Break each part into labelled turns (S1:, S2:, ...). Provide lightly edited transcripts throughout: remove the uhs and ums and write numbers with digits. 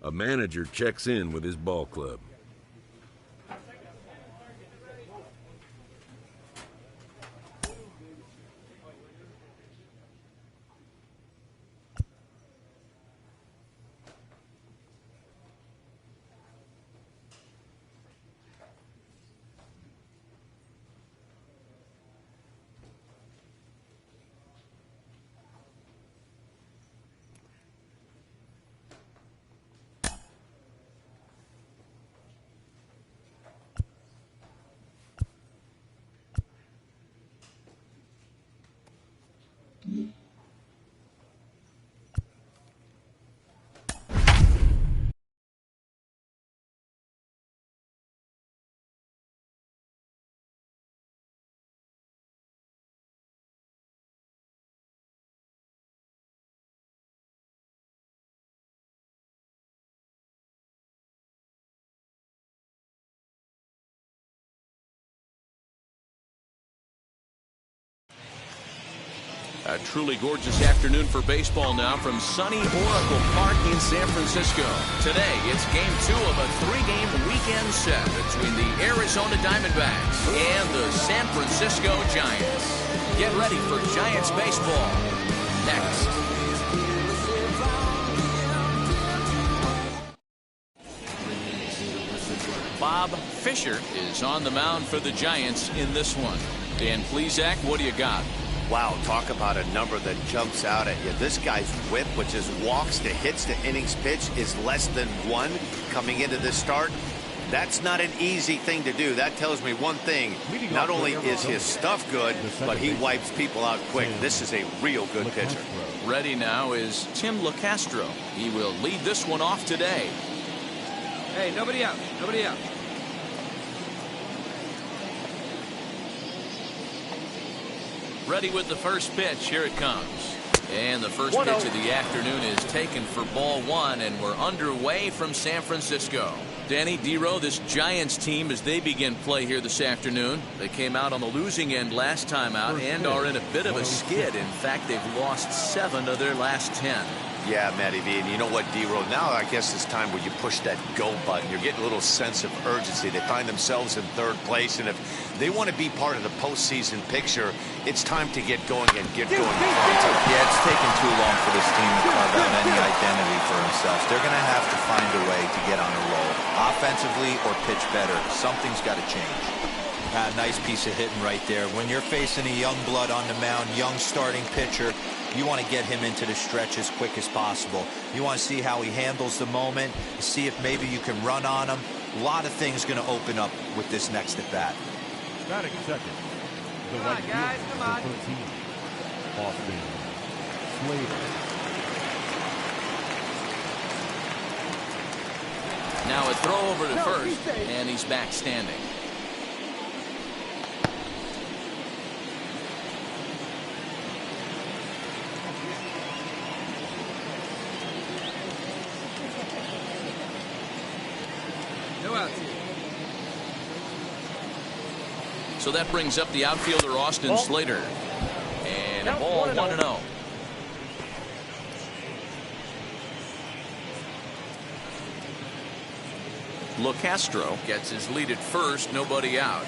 S1: A manager checks in with his ball club.
S2: A truly gorgeous afternoon for baseball now from sunny Oracle Park in San Francisco. Today, it's Game 2 of a 3-game weekend set between the Arizona Diamondbacks and the San Francisco Giants. Get ready for Giants baseball next. Bob Fisher is on the mound for the Giants in this one. Dan Plesac, what do you got?
S3: Wow, talk about a number that jumps out at you. This guy's whip, which is walks to hits to innings pitch, is less than 1 coming into this start. That's not an easy thing to do. That tells me one thing. Not only is his stuff good, but he wipes people out quick. This is a real good pitcher.
S2: Ready now is Tim LeCastro. He will lead this one off today.
S4: Hey, nobody out. Nobody out.
S2: Ready with the first pitch. Here it comes. And the first pitch of the afternoon is taken for ball 1, and we're underway from San Francisco. Danny, D-Row, this Giants team, as they begin play here this afternoon, they came out on the losing end last time out and are in a bit of a skid. In fact, they've lost 7 of their last 10.
S3: Yeah, Matty V, and you know what, D-Row, now I guess it's time where you push that go button. You're getting a little sense of urgency. They find themselves in 3rd place, and if they want to be part of the postseason picture, it's time to get going and get going.
S5: Yeah, it's taken too long for this team to carve out any identity for themselves. They're going to have to find a way to get on a roll, offensively or pitch better. Something's got to change. Nice piece of hitting right there. When you're facing a young blood on the mound, young starting pitcher, you want to get him into the stretch as quick as possible. You want to see how he handles the moment, see if maybe you can run on him. A lot of things going to open up with this next at bat.
S6: Batting second.
S4: Come on, guys, come on.
S6: Austin Slater.
S2: Now a throw over to first, and he's back standing. So that brings up the outfielder Austin Slater. And a ball 1-0. LeCastro gets his lead at first, nobody out.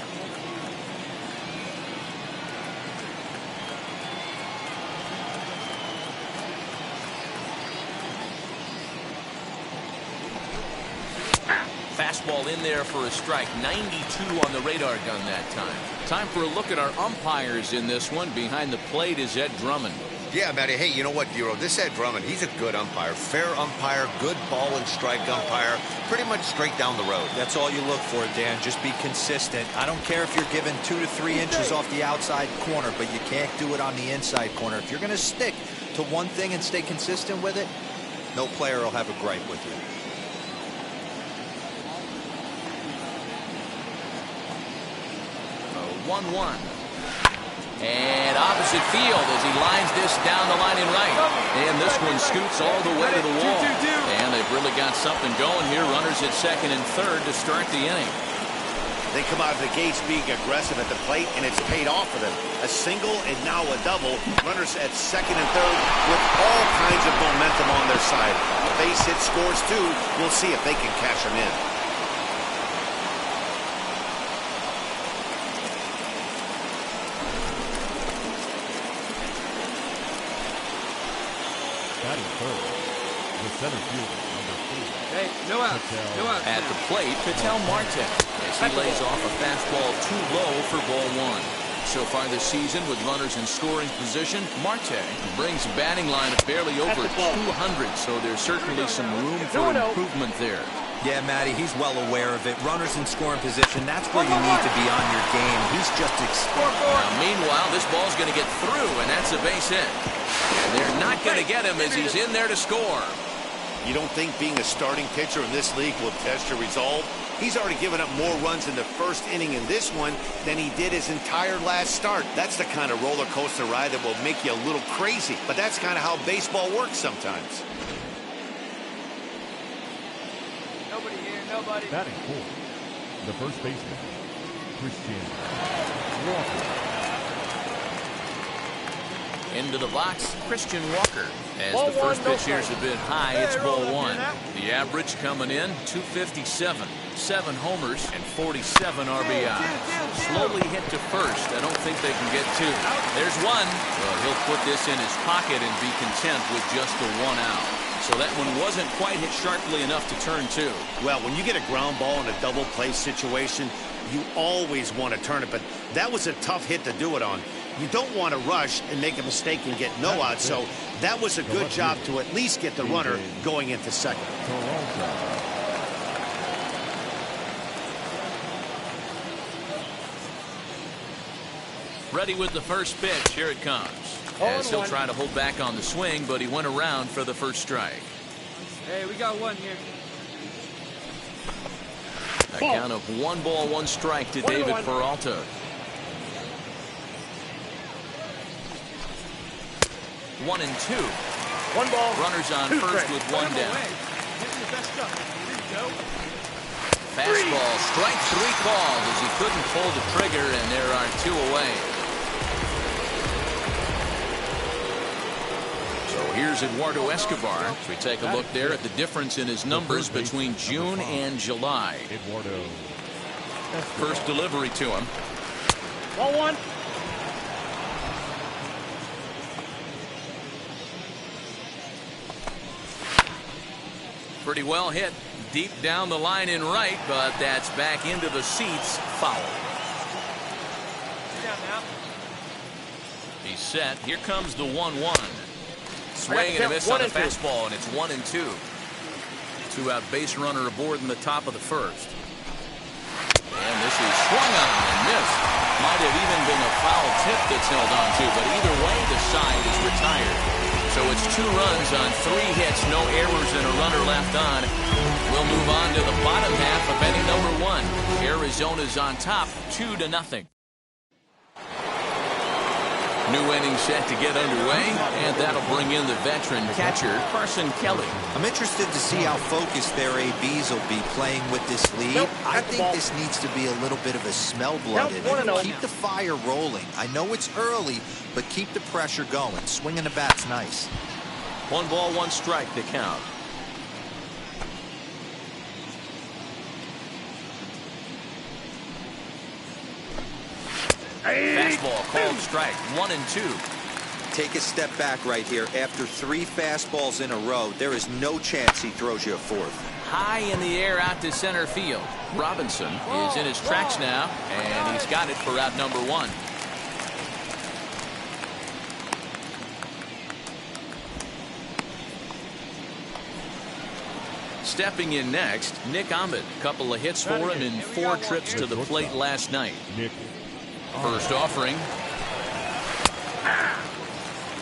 S2: Fastball in there for a strike. 92 on the radar gun that time. Time for a look at our umpires in this one. Behind the plate is Ed Drummond.
S3: Yeah, Matty. Hey, you know what, D-Row? This Ed Drummond, he's a good umpire. Fair umpire, good ball and strike umpire. Pretty much straight down the road.
S5: That's all you look for, Dan. Just be consistent. I don't care if you're given 2 to 3 inches off the outside corner, but you can't do it on the inside corner. If you're going to stick to one thing and stay consistent with it, no player will have a gripe with you.
S2: 1-1. And opposite field as he lines this down the line in right. And this one scoots all the way to the wall. And they've really got something going here. Runners at second and third to start the inning.
S3: They come out of the gates being aggressive at the plate, and it's paid off for them. A single and now a double. Runners at second and third with all kinds of momentum on their side. A base hit scores too. We'll see if they can cash them in.
S6: Batting third, the center fielder, number 4.
S4: Hey, no outs. No outs.
S2: At the plate, Patel Marte, as he lays off a fastball too low for ball 1. So far this season, with runners in scoring position, Marte brings a batting line of barely over 200, so there's certainly some room for improvement there.
S5: Yeah, Matty, he's well aware of it. Runners in scoring position, that's where you need to be on your game. He's just
S2: Now, meanwhile, this ball's going to get through, and that's a base hit. And they're not going to get him as he's in there to score.
S3: You don't think being a starting pitcher in this league will test your resolve? He's already given up more runs in the first inning in this one than he did his entire last start. That's the kind of roller coaster ride that will make you a little crazy. But that's kind of how baseball works sometimes.
S4: Nobody here, nobody.
S6: Batting fourth, the first baseman, Christian Walker.
S2: Into the box, Christian Walker. As the first pitch here is a bit high, it's ball 1. The average coming in, 257. 7 homers and 47 RBI. Slowly hit to first. I don't think they can get 2. There's 1. Well, he'll put this in his pocket and be content with just the 1 out. So that one wasn't quite hit sharply enough to turn 2.
S3: Well, when you get a ground ball in a double play situation, you always want to turn it, but that was a tough hit to do it on. You don't want to rush and make a mistake and get no out, so that was a good job to at least get the runner going into second.
S2: Ready with the first pitch. Here it comes. As he'll try to hold back on the swing, but he went around for the first strike.
S4: Hey, we got 1 here.
S2: A count of 1 ball, 1 strike to David Peralta. 1 and 2.
S7: 1 ball.
S2: Runners on first with 1 down. Fastball, strike 3 called as he couldn't pull the trigger, and there are 2 away. So here's Eduardo Escobar. As we take a look there at the difference in his numbers between June and July.
S6: Eduardo.
S2: First delivery to him.
S7: Ball 1.
S2: Pretty well hit deep down the line in right, but that's back into the seats. Foul. He's set. Here comes the 1-1. Swing and a miss on the fastball, and it's 1 and 2. 2 out base runner aboard in the top of the first. And this is swung on and missed. Might have even been a foul tip that's held on to, but either way, the side is retired. So it's 2 runs on 3 hits, no errors, and a runner left on. We'll move on to the bottom half of inning number 1. Arizona's on top, 2-0. New inning set to get underway, and that'll bring in the veteran catcher, Carson Kelly.
S5: I'm interested to see how focused their ABs will be playing with this lead. I think this needs to be a little bit of a smell-blooded. Keep the fire rolling. I know it's early, but keep the pressure going. Swinging the bat's nice.
S2: 1 ball, 1 strike to count. Fastball called strike. 1 and 2.
S5: Take a step back right here. After 3 fastballs in a row, there is no chance he throws you a 4th.
S2: High in the air out to center field. Robinson is in his tracks now, and he's got it for out number 1. Stepping in next, Nick Ahmed. Couple of hits for him in 4 trips to the plate last night. First offering.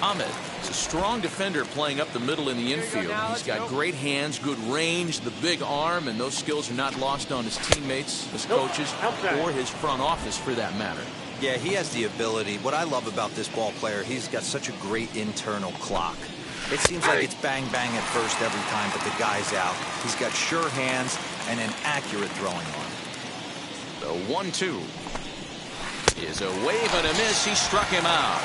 S2: Ahmed is a strong defender playing up the middle in the infield. He's got great hands, good range, the big arm, and those skills are not lost on his teammates, his coaches, or his front office for that matter.
S5: Yeah, he has the ability. What I love about this ball player, he's got such a great internal clock. It seems like it's bang, bang at first every time, but the guy's out. He's got sure hands and an accurate throwing arm.
S2: The The 1-2 is a wave and a miss. He struck him out.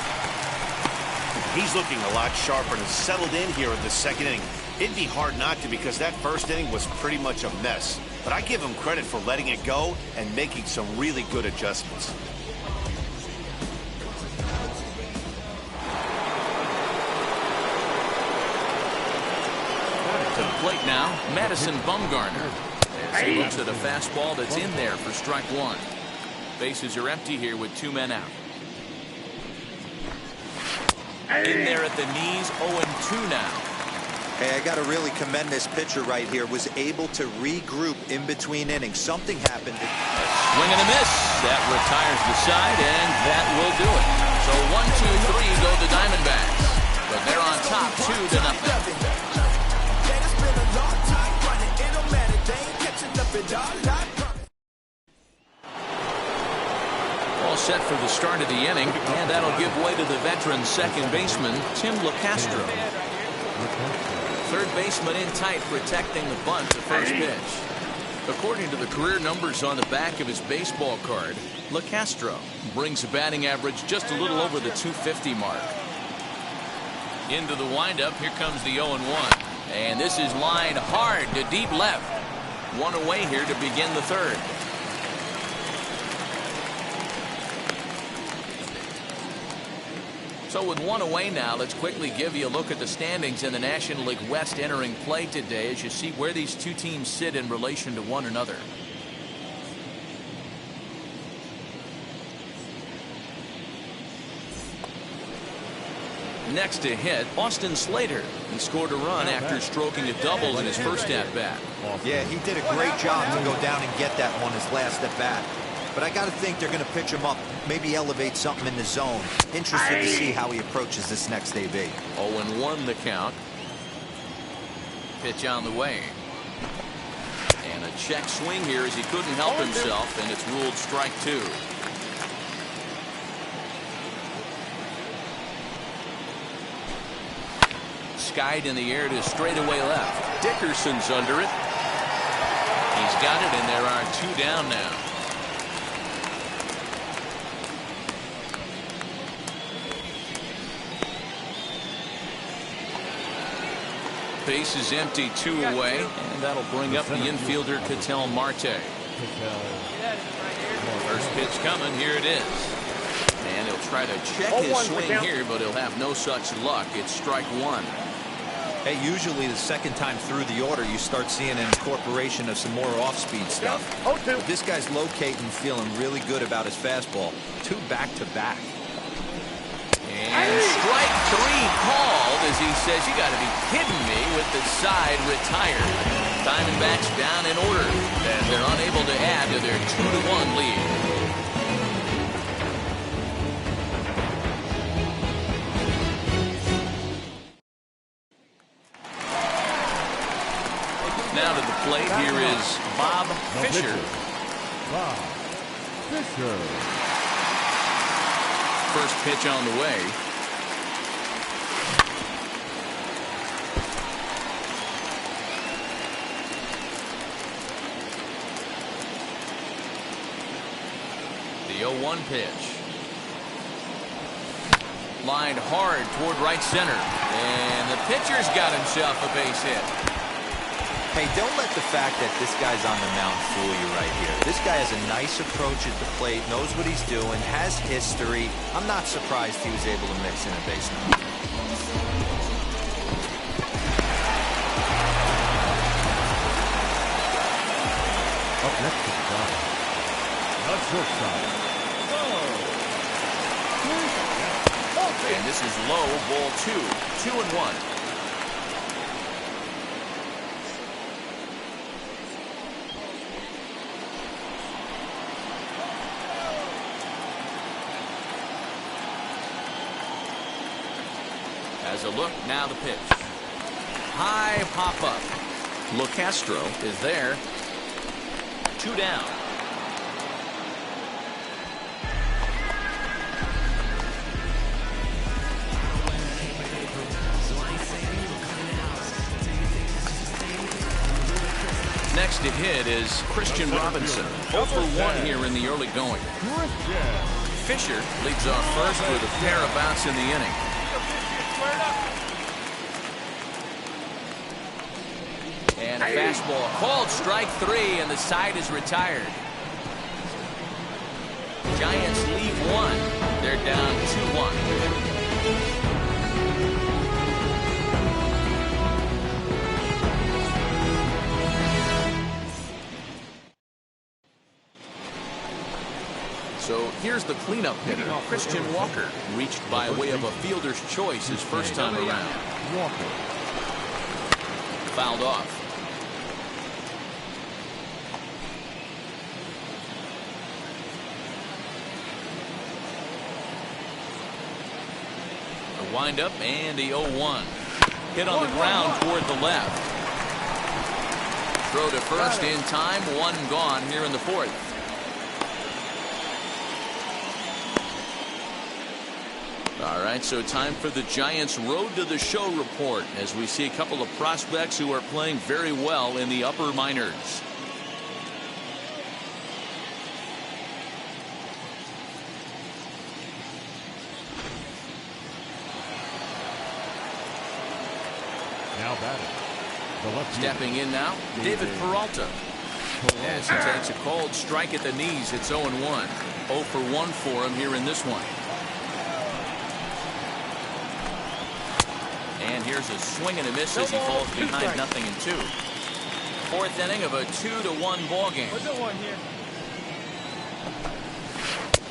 S3: He's looking a lot sharper and settled in here in the second inning. It'd be hard not to, because that first inning was pretty much a mess. But I give him credit for letting it go and making some really good adjustments.
S2: To the plate now, Madison Bumgarner. As he looks at a fastball that's in there for strike one. Bases are empty here with 2 men out. In there at the knees, 0-2 now.
S5: Hey, I got to really commend this pitcher right here. Was able to regroup in between innings. Something happened.
S2: A swing and a miss. That retires the side, and that will do it. So 1-2-3 go the Diamondbacks. But they're on top 2-0. All set for the start of the inning, and that'll give way to the veteran second baseman, Tim LeCastro. Third baseman in tight, protecting the bunt to first pitch. According to the career numbers on the back of his baseball card, LeCastro brings a batting average just a little over the .250 mark. Into the windup, here comes the 0-1. And this is lined hard to deep left. One away here to begin the third. So with one away now, let's quickly give you a look at the standings in the National League West entering play today, as you see where these two teams sit in relation to one another. Next to hit, Austin Slater. He scored a run after stroking a double in his first at-bat.
S5: Yeah, he did a great job to go down and get that one his last at-bat. But I got to think they're going to pitch him up, maybe elevate something in the zone. Interested to see how he approaches this next AB.
S2: 0-1 the count. Pitch on the way. And a check swing here as he couldn't help himself, and it's ruled strike two. Skied in the air to straightaway left. Dickerson's under it. He's got it, and there are 2 down now. Base is empty, 2 away, and that'll bring up the infielder Ketel Marte. First pitch coming, here it is. And he'll try to check his swing here, but he'll have no such luck. It's strike one.
S5: Hey, usually the second time through the order, you start seeing an incorporation of some more off-speed stuff. But this guy's locating, feeling really good about his fastball. 2 back-to-back.
S2: And strike 3 called as he says, you got to be kidding me, with the side retired. Diamondbacks down in order, and they're unable to add to their 2-1 lead. Now to the plate, here is Bob Fisher.
S6: Bob Fisher.
S2: First pitch on the way. The 0-1 pitch. Lined hard toward right center. And the pitcher's got himself a base hit.
S5: Hey, don't let the fact that this guy's on the mound fool you right here. This guy has a nice approach at the plate, knows what he's doing, has history. I'm not surprised he was able to mix in a base runner.
S6: Up next is Bob. Not shortstop.
S2: And this is low, ball 2. 2-1. As a look, now the pitch. High pop up. LeCastro is there. 2 down. Next to get hit is Christian Robinson. 0 for 1 here in the early going. Fisher leads off first with a pair of outs in the inning. And a fastball called strike 3, and the side is retired. Giants leave 1. They're down 2-1. So here's the cleanup hitter, Christian Walker, reached by way of a fielder's choice his first time around.
S6: Walker.
S2: Fouled off. A windup and the 0-1. Hit on the ground toward the left. Throw to first in time, 1 gone here in the 4th. All right, so time for the Giants' Road to the Show report as we see a couple of prospects who are playing very well in the upper minors.
S6: Now batting. The left
S2: Stepping in now, David Peralta. As he takes a cold strike at the knees, it's 0-1. 0 for 1 for him here in this one. And here's a swing and a miss as he falls behind 0-2. 4th inning of a 2-1 ball game.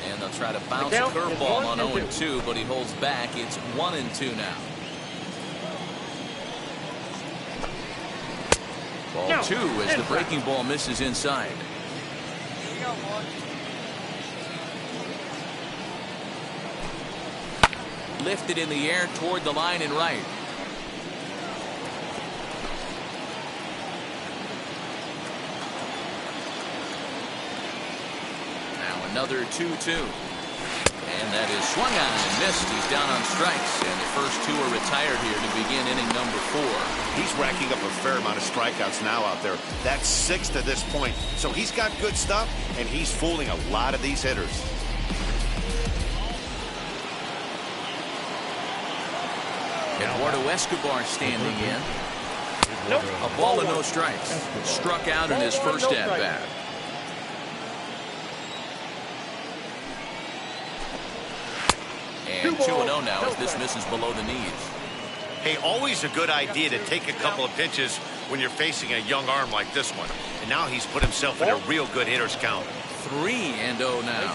S2: And they'll try to bounce a curveball on 0-2, but he holds back. It's 1-2 now. Ball 2 as the breaking ball misses inside. Lifted in the air toward the line and right. Now another 2-2. And that is swung on and missed. He's down on strikes, and the first 2 are retired here to begin inning number 4.
S3: He's racking up a fair amount of strikeouts now out there. That's 6 to this point. So he's got good stuff, and he's fooling a lot of these hitters.
S2: Eduardo Escobar standing in. A ball and no strikes. Struck out in his first at-bat. And 2-0 now as this misses below the knees.
S3: Hey, always a good idea to take a couple of pitches when you're facing a young arm like this one. And now he's put himself in a real good hitter's count.
S2: 3-0 now.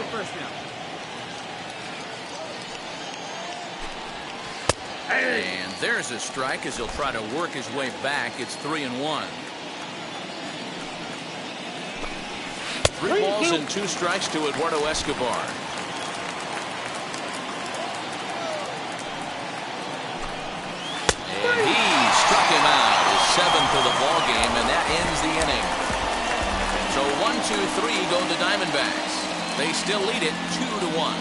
S2: And there's a strike as he'll try to work his way back. It's 3-1. 3 balls and 2 strikes to Eduardo Escobar. And he struck him out. His 7th of the ball game, and that ends the inning. So 1-2-3 go the Diamondbacks. They still lead it 2-1.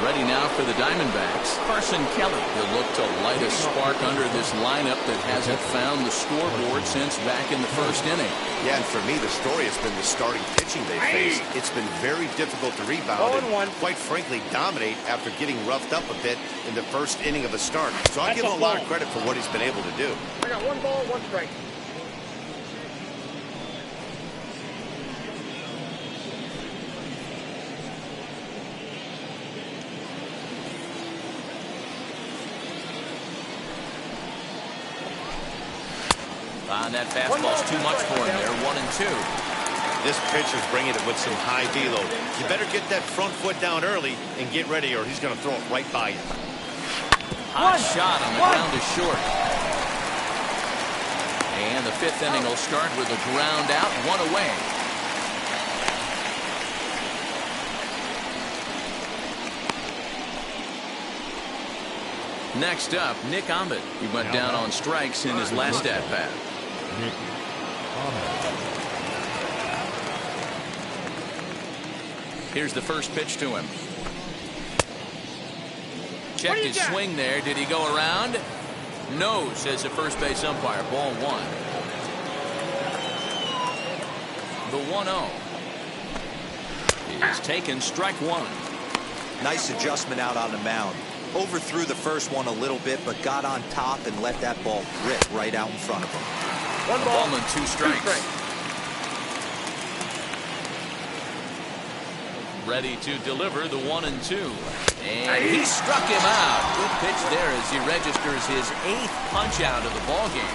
S2: Ready now for the Diamondbacks, Carson Kelly. He'll look to light a spark under this lineup that hasn't found the scoreboard since back in the first inning.
S3: Yeah, and for me, the story has been the starting pitching they faced. It's been very difficult to rebound and, quite frankly, dominate after getting roughed up a bit in the first inning of a start. So I give him a lot of credit for what he's been able to do.
S7: I got 1 ball, 1 strike.
S2: And that fastball's too much for him there. 1-2.
S3: This pitcher's bringing it with some high velo. You better get that front foot down early and get ready, or he's going to throw it right by you.
S2: Hot shot on the ground is short. And the 5th inning will start with a ground out, 1 away. Next up, Nick Ahmed. He went down on strikes in his last at-bat. Here's the first pitch to him. Checked his swing there. Did he go around? No, says the first base umpire. Ball 1. The 1-0 is taken, strike one.
S5: Nice adjustment out on the mound. Overthrew the first one a little bit, but got on top and let that ball rip right out in front of him.
S7: One ball,
S2: and two strikes. Ready to deliver the 1-2. And he struck him out. Good pitch there as he registers his 8th punch out of the ball game.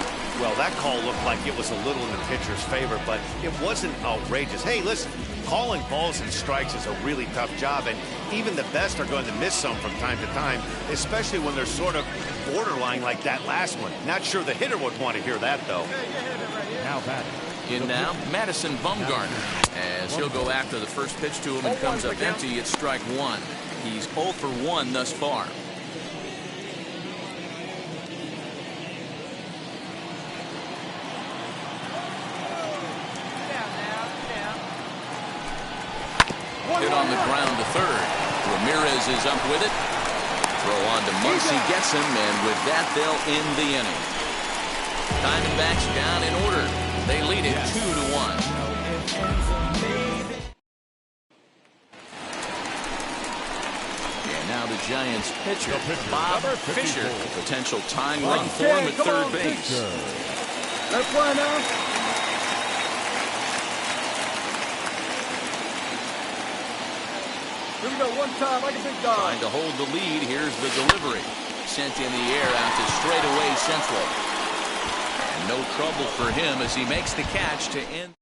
S3: Well, that call looked like it was a little in the pitcher's favor, but it wasn't outrageous. Hey, listen, calling balls and strikes is a really tough job, and even the best are going to miss some from time to time, especially when they're sort of borderline like that last one. Not sure the hitter would want to hear that, though.
S6: Now batting.
S2: In now, Madison Bumgarner, as he'll go after the first pitch to him and comes up empty at strike one. He's 0 for 1 thus far. Hit on the ground to third. Ramirez is up with it. Throw on to Muncy, gets him, and with that, they'll end the inning. Diamondbacks down in order. They lead it 2-1. And now the Giants pitcher, Bob Fisher. Potential tying run for him at third base.
S4: Let's play now. Here we go, one time like a big dog.
S2: Trying to hold the lead. Here's the delivery. Sent in the air out to straightaway central. And no trouble for him as he makes the catch to end.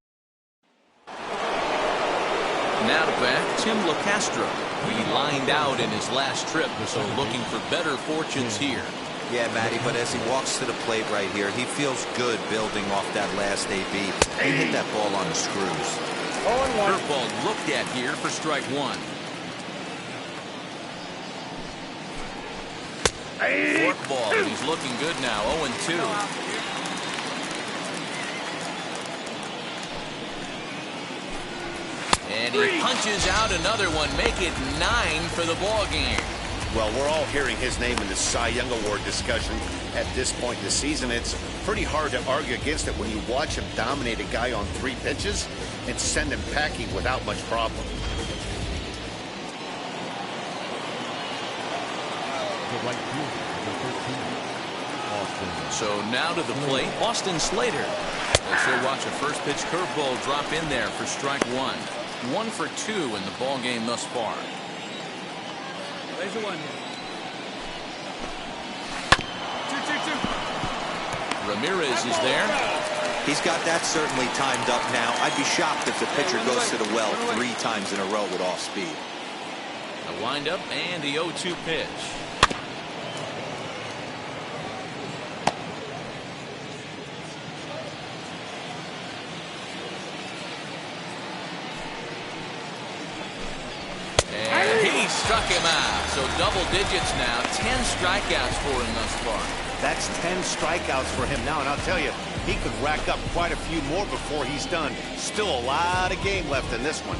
S2: Now to bat, Tim LaCastro. He lined out in his last trip, so looking for better fortunes here.
S5: Yeah, Matty, but as he walks to the plate right here, he feels good building off that last AB. He hit that ball on the screws.
S2: Curveball looked at here for strike one. Forkball, and he's looking good now, 0-2. And he punches out another one, make it 9 for the ball game.
S3: Well, we're all hearing his name in the Cy Young Award discussion at this point in the season. It's pretty hard to argue against it when you watch him dominate a guy on 3 pitches and send him packing without much problem.
S6: The right fielder, number 13, Austin.
S2: So now to the plate, Austin Slater. As he'll watch a first pitch curveball drop in there for strike one. 1 for 2 in the ball game thus far.
S4: There's the one. 2-2-2.
S2: Ramirez is there.
S5: He's got that certainly timed up now. I'd be shocked if the pitcher goes to the well 3 times in a row with off speed.
S2: A windup and the 0-2 pitch. And he struck him out. So double digits now. 10 strikeouts for him thus far.
S3: That's 10 strikeouts for him now, and I'll tell you, he could rack up quite a few more before he's done. Still a lot of game left in this one.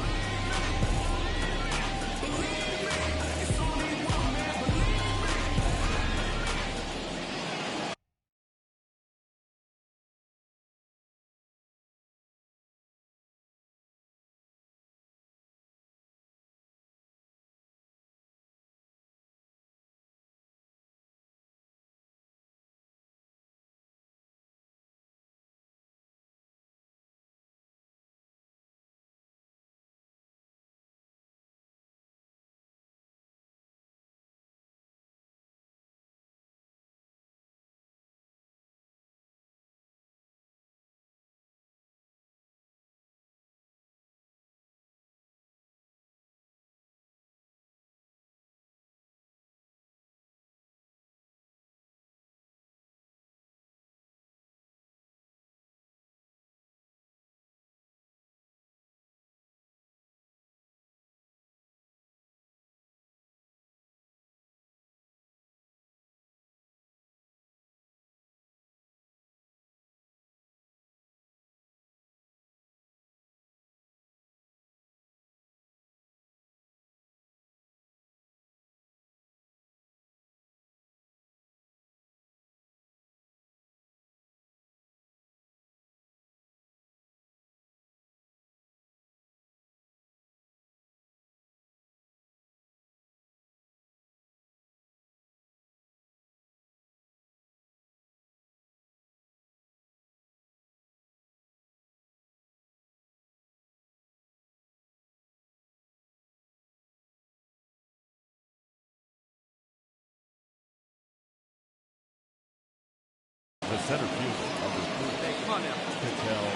S6: center fielder, number 4.
S4: Hey, come on now.
S6: Cattell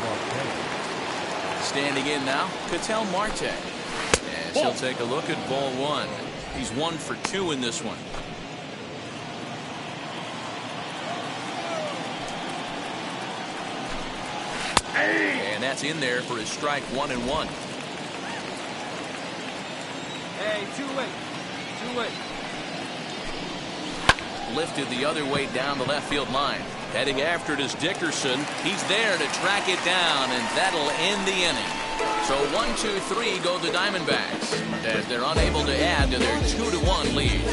S6: Marte.
S2: Standing in now, Cattell Marte. And he'll take a look at ball 1. He's 1 for 2 in this one. And that's in there for his strike 1-1.
S4: Hey, two-way. Two-way.
S2: Lifted the other way down the left field line. Heading after it is Dickerson. He's there to track it down, and that'll end the inning. So 1-2-3 go the Diamondbacks as they're unable to add to their 2-1 lead.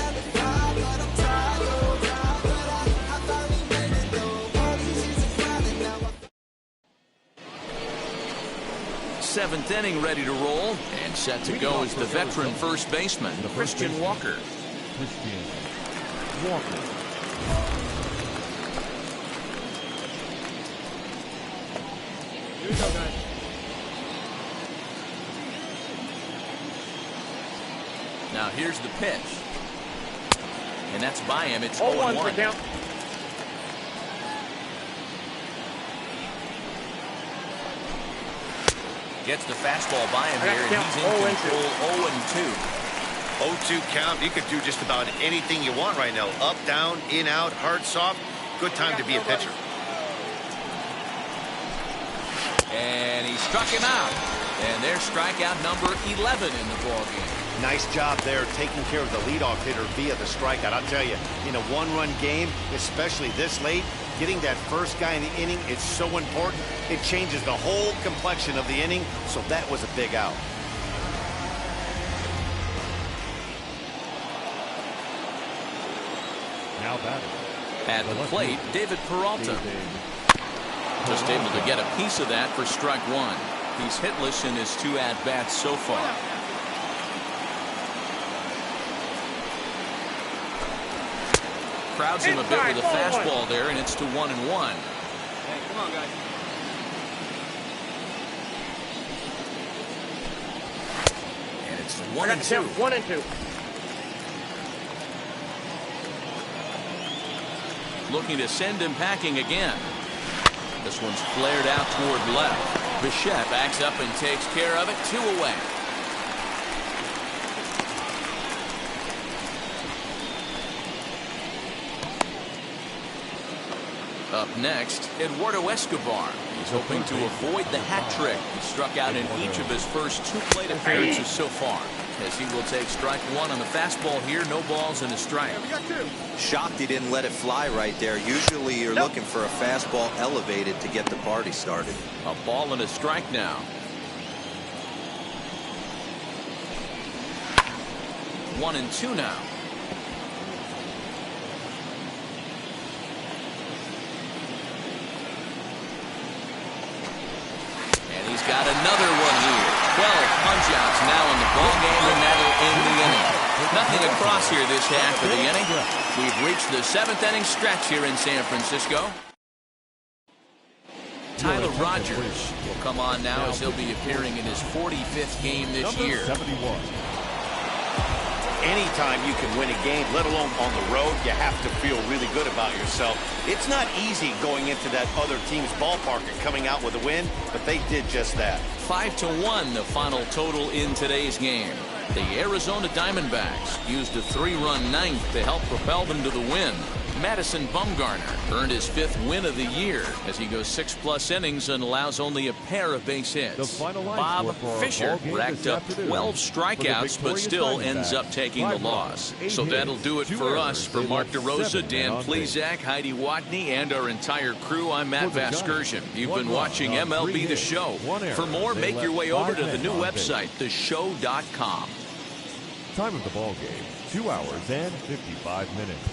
S2: Seventh inning ready to roll, and set to go is the veteran first baseman, Christian Walker.
S6: Christian Walker.
S4: Here we go, guys.
S2: Now here's the pitch. And that's by him. It's
S7: 0-1
S2: 0-1.
S7: for count.
S2: Gets the fastball by him here, and he's in control. 0-2.
S3: 0-2 count. You could do just about anything you want right now. Up, down, in, out, hard, soft. Good time to be a pitcher.
S2: And he struck him out. And there's strikeout number 11 in the ballgame.
S3: Nice job there taking care of the leadoff hitter via the strikeout. I'll tell you, in a one-run game, especially this late, getting that first guy in the inning is so important. It changes the whole complexion of the inning, so that was a big out.
S6: Now batting.
S2: At the plate, David Peralta. Just able to get a piece of that for strike 1. He's hitless in his 2 at-bats so far. Crowds him a bit with a fastball there, and it's to 1-1.
S4: Hey, come on, guys.
S2: And it's 1-2.
S7: 1-2.
S2: Looking to send him packing again. This one's flared out toward left. Bichette backs up and takes care of it. 2 away. Up next, Eduardo Escobar. He's hoping to avoid the hat trick. He struck out in each of his first 2 plate appearances so far. As he will take strike 1 on the fastball here. No balls and a strike.
S4: Hey, we got 2.
S5: Shocked he didn't let it fly right there. Usually you're looking for a fastball elevated to get the party started.
S2: A ball and a strike now. 1-2 now. And he's got another one here. 12 punch-outs now in the ballgame, and that'll end the inning. Nothing across here this half of the inning. We've reached the 7th inning stretch here in San Francisco. Tyler Rogers will come on now as he'll be appearing in his 45th game this year.
S6: 71.
S3: Anytime you can win a game, let alone on the road, you have to feel really good about yourself. It's not easy going into that other team's ballpark and coming out with a win, but they did just that.
S2: 5-1 the final total in today's game. The Arizona Diamondbacks used a 3-run 9th to help propel them to the win. Madison Bumgarner earned his 5th win of the year as he goes 6+ innings and allows only a pair of base hits. Bob Fisher racked up 12 strikeouts but still ends up taking the loss. So that'll do it for us. For Mark DeRosa, Dan Plezak, Heidi Watney, and our entire crew, I'm Matt Vasgersian. You've been watching MLB The Show. For more, make your way over to the new website, theshow.com.
S6: Time of the ball game, 2 hours and 55 minutes.